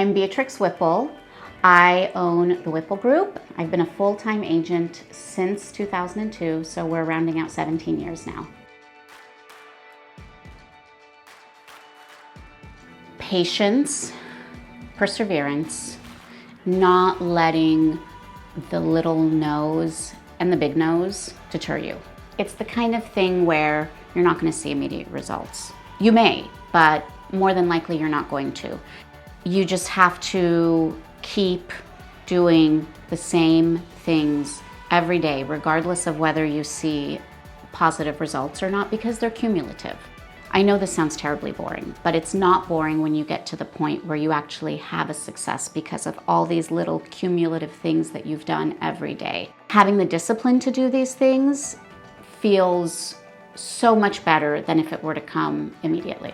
I'm Beatrix Whipple. I own the Whipple Group. I've been a full-time agent since 2002, so we're rounding out 17 years now. Patience, perseverance, not letting the little no's and the big no's deter you. It's the kind of thing where you're not going to see immediate results. You may, but more than likely you're not going to. You just have to keep doing the same things every day, regardless of whether you see positive results or not, because they're cumulative. I know this sounds terribly boring, but it's not boring when you get to the point where you actually have a success because of all these little cumulative things that you've done every day. Having the discipline to do these things feels so much better than if it were to come immediately.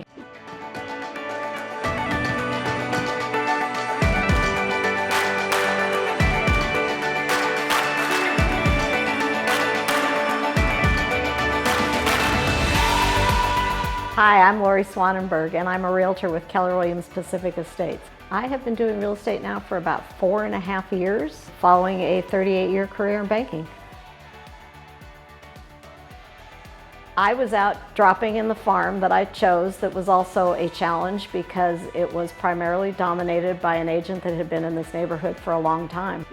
Hi, I'm Lori Swanenberg, and I'm a realtor with Keller Williams Pacific Estates. I have been doing real estate now for about 4.5 years, following a 38-year career in banking. I was out dropping in the farm that I chose that was also a challenge because it was primarily dominated by an agent that had been in this neighborhood for a long time.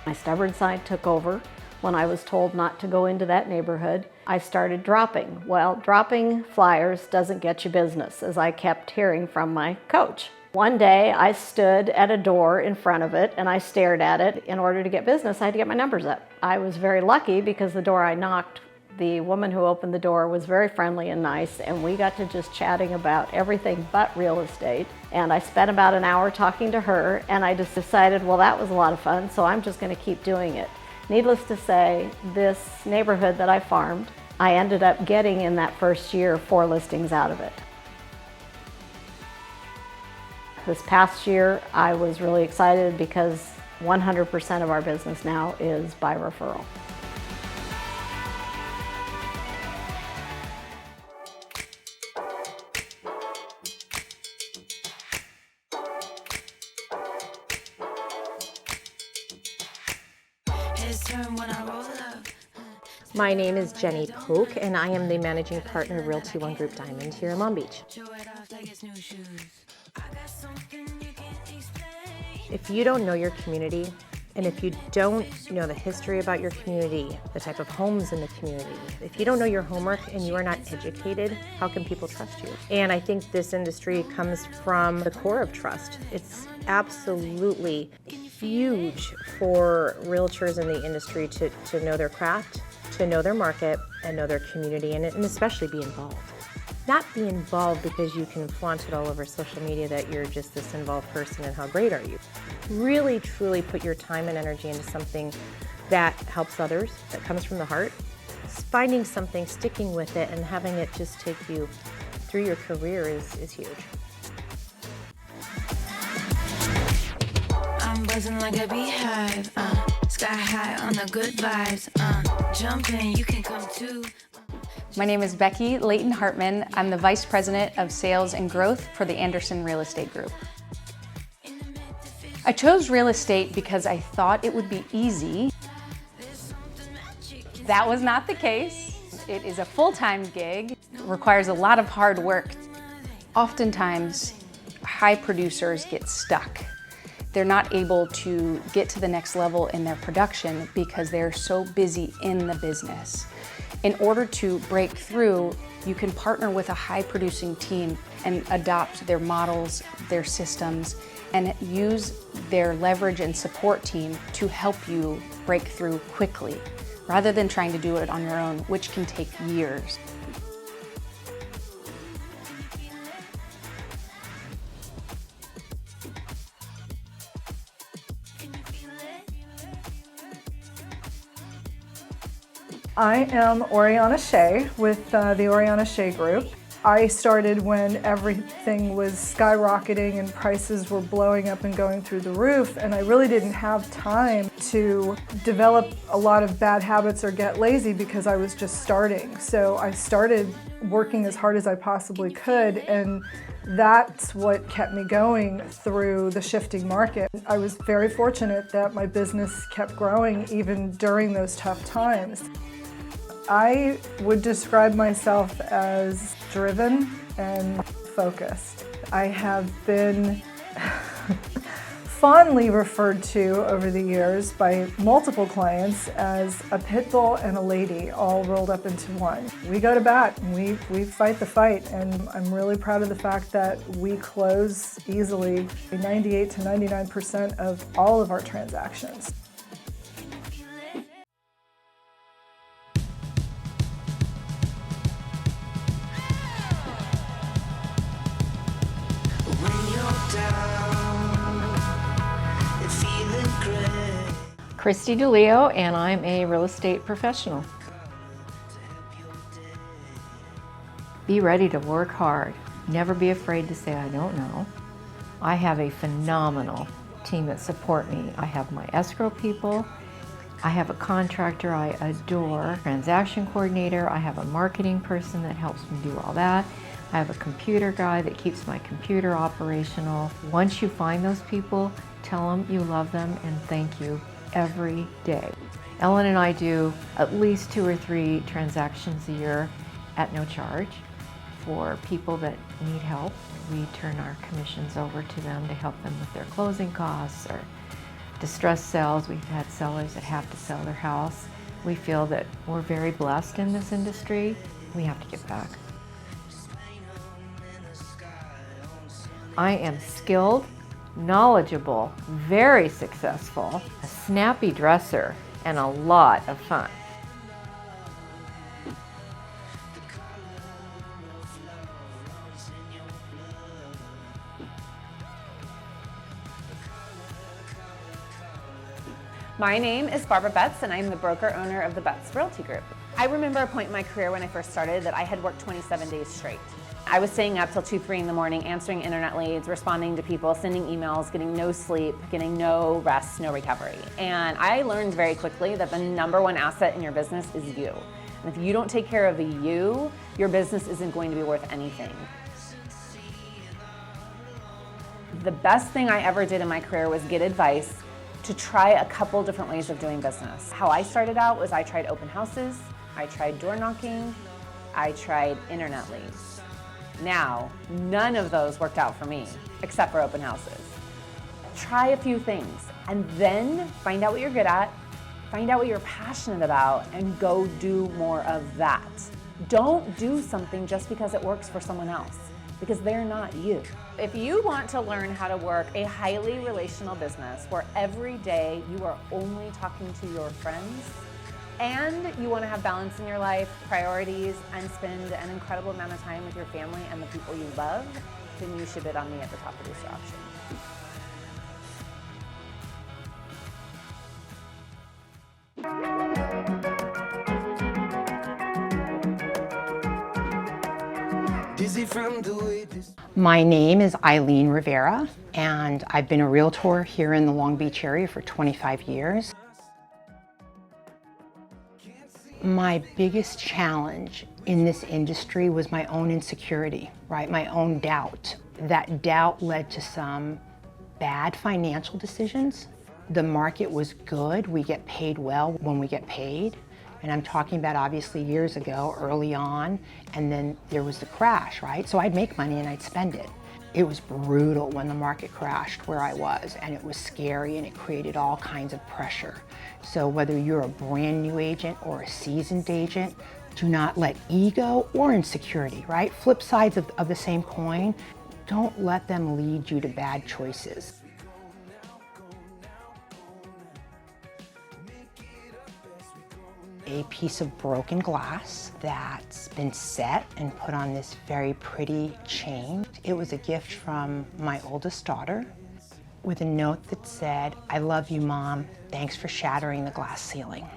My stubborn side took over. When I was told not to go into that neighborhood, I started dropping. Well, dropping flyers doesn't get you business, as I kept hearing from my coach. One day I stood at a door in front of it and I stared at it. In order to get business, I had to get my numbers up. I was very lucky because the door I knocked, the woman who opened the door was very friendly and nice, and we got to just chatting about everything but real estate. And I spent about an hour talking to her, and I just decided, well, that was a lot of fun, so I'm just going to keep doing it. Needless to say, this neighborhood that I farmed, I ended up getting in that first year 4 listings out of it. This past year, I was really excited because 100% of our business now is by referral. My name is Jenny Polk, and I am the managing partner of Realty One Group Diamond here in Long Beach. If you don't know your community, and if you don't know the history about your community, the type of homes in the community, if you don't know your homework and you are not educated, how can people trust you? And I think this industry comes from the core of trust. It's absolutely huge for realtors in the industry to know their craft, to know their market, and know their community, and especially be involved. Not be involved because you can flaunt it all over social media that you're just this involved person and how great are you. Really, truly put your time and energy into something that helps others, that comes from the heart. Finding something, sticking with it, and having it just take you through your career is huge. I'm buzzing like a beehive, sky high on the good vibes, jump in, you can come too. My name is Becky Layton Hartman. I'm the Vice President of Sales and Growth for the Anderson Real Estate Group. I chose real estate because I thought it would be easy. That was not the case. It is a full-time gig. It requires a lot of hard work. Oftentimes, high producers get stuck. They're not able to get to the next level in their production because they're so busy in the business. In order to break through, you can partner with a high-producing team and adopt their models, their systems, and use their leverage and support team to help you break through quickly, rather than trying to do it on your own, which can take years. I am Oriana Shea with the Oriana Shea Group. I started when everything was skyrocketing and prices were blowing up and going through the roof, and I really didn't have time to develop a lot of bad habits or get lazy because I was just starting. So I started working as hard as I possibly could, and that's what kept me going through the shifting market. I was very fortunate that my business kept growing even during those tough times. I would describe myself as driven and focused. I have been fondly referred to over the years by multiple clients as a pit bull and a lady all rolled up into one. We go to bat and we fight the fight, and I'm really proud of the fact that we close easily 98 to 99% of all of our transactions. Christy DeLeo, and I'm a real estate professional. Be ready to work hard. Never be afraid to say, I don't know. I have a phenomenal team that support me. I have my escrow people. I have a contractor I adore, transaction coordinator. I have a marketing person that helps me do all that. I have a computer guy that keeps my computer operational. Once you find those people, tell them you love them and thank you every day. Ellen and I do at least 2 or 3 transactions a year at no charge for people that need help. We turn our commissions over to them to help them with their closing costs or distress sales. We've had sellers that have to sell their house. We feel that we're very blessed in this industry. We have to give back. I am skilled, knowledgeable, very successful, a snappy dresser, and a lot of fun. My name is Barbara Betts, and I'm the broker owner of the Betts Realty Group. I remember a point in my career when I first started that I had worked 27 days straight. I was staying up till 2, 3 in the morning, answering internet leads, responding to people, sending emails, getting no sleep, getting no rest, no recovery. And I learned very quickly that the #1 asset in your business is you. And if you don't take care of you, your business isn't going to be worth anything. The best thing I ever did in my career was get advice to try a couple different ways of doing business. How I started out was I tried open houses, I tried door knocking, I tried internet leads. Now, none of those worked out for me, except for open houses. Try a few things, and then find out what you're good at, find out what you're passionate about, and go do more of that. Don't do something just because it works for someone else, because they're not you. If you want to learn how to work a highly relational business where every day you are only talking to your friends, and you want to have balance in your life, priorities, and spend an incredible amount of time with your family and the people you love, then you should bid on me at the top of this auction. My name is Eileen Rivera, and I've been a realtor here in the Long Beach area for 25 years. My biggest challenge in this industry was my own insecurity, right? My own doubt. That doubt led to some bad financial decisions. The market was good. We get paid well when we get paid. And I'm talking about obviously years ago, early on, and then there was the crash, right? So I'd make money and I'd spend it. It was brutal when the market crashed where I was, and it was scary, and it created all kinds of pressure. So whether you're a brand new agent or a seasoned agent, do not let ego or insecurity, right? Flip sides of the same coin, don't let them lead you to bad choices. A piece of broken glass that's been set and put on this very pretty chain. It was a gift from my oldest daughter with a note that said, "I love you, Mom. Thanks for shattering the glass ceiling."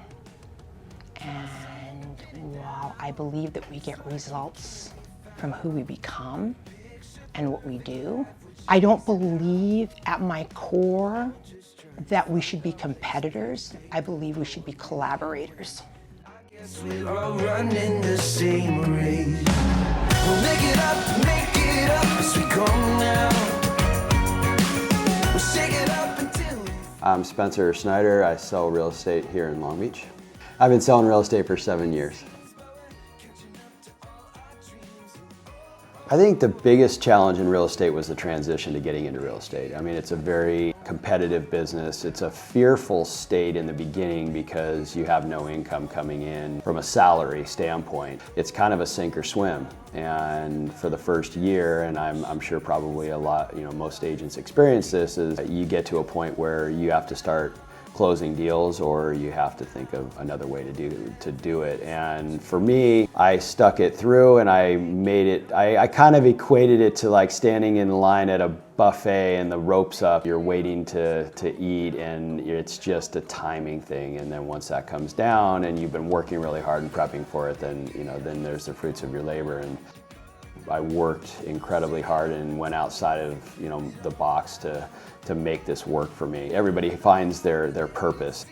And while I believe that we get results from who we become and what we do. I don't believe at my core that we should be competitors. I believe we should be collaborators. We're all running the same race. We'll make it up as we go now. We'll shake it up until I'm Spencer Snyder. I sell real estate here in Long Beach. I've been selling real estate for 7 years. I think the biggest challenge in real estate was the transition to getting into real estate. I mean, it's a very competitive business. It's a fearful state in the beginning because you have no income coming in from a salary standpoint. It's kind of a sink or swim. And for the first year, and I'm sure probably a lot, most agents experience this, is you get to a point where you have to start closing deals, or you have to think of another way to do it. And for me, I stuck it through, and I made it, I kind of equated it to like standing in line at a buffet and the rope's up, you're waiting to eat, and it's just a timing thing. And then once that comes down and you've been working really hard and prepping for it, then then there's the fruits of your labor. And I worked incredibly hard and went outside of the box to make this work for me. Everybody finds their purpose.